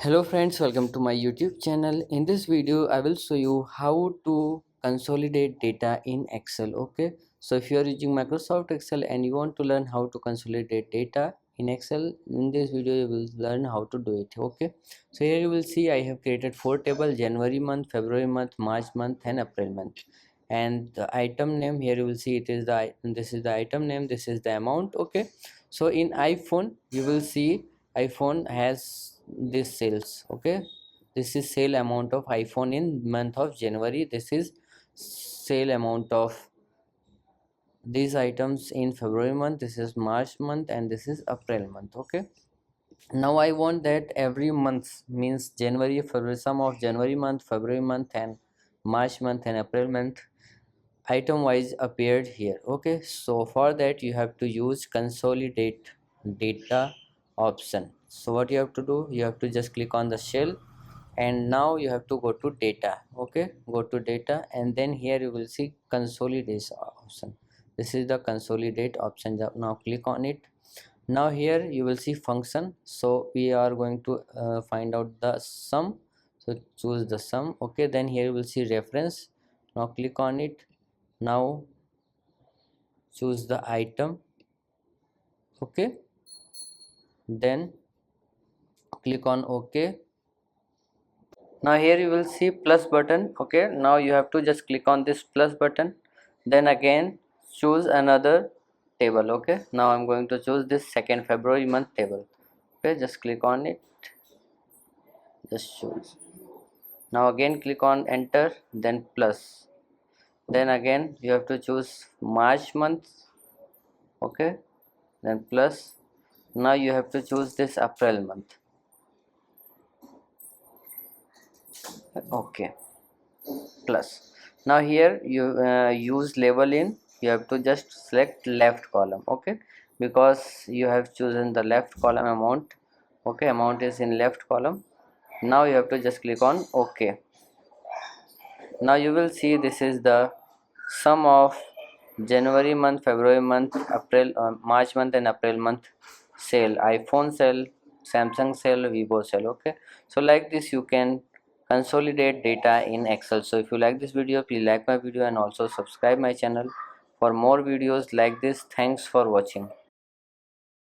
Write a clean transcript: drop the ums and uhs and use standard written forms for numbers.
Hello friends, welcome to my YouTube channel. In this video I will show you how to consolidate data in Excel. Okay, so if you are using Microsoft Excel and you want to learn how to consolidate data in Excel, in this video you will learn how to do it. Okay, so here you will see I have created 4 tables: January month, February month, March month and April month. And the item name, here you will see it is this is the item name, this is the amount. Okay, so in iPhone you will see iPhone has this sales. Okay, this is sale amount of iPhone in month of January. This is sale amount of these items in February month. This is March month and this is April month. Okay, now I want that every month, means January, February, sum of January month, February month and March month and April month item wise appeared here. Okay, so for that you have to use consolidate data option. So what you have to do, you have to just click on the shell and now you have to go to data. Okay, go to data and then here you will see consolidate option. This is the consolidate option. Now click on it. Now here you will see function, so we are going to find out the sum, so choose the sum. Okay, then here you will see reference. Now click on it. Now choose the item. Okay, then click on OK. Now here you will see plus button. Okay, now you have to just click on this plus button, then again choose another table. Okay, now I'm going to choose this second February month table. Okay, just click on it, just choose. Now again click on enter, then plus, then again you have to choose March month. Okay, then plus. Now you have to choose this April month. Okay, plus. Now here you use label in, you have to just select left column. Okay, because you have chosen the left column amount. Okay, amount is in left column. Now you have to just click on OK. Now you will see this is the sum of January month, February month, April, March month and April month sale, iPhone sale, Samsung sale, Vivo sale. Okay, so like this you can consolidate data in Excel. So if you like this video, please like my video and also subscribe my channel for more videos like this. Thanks for watching.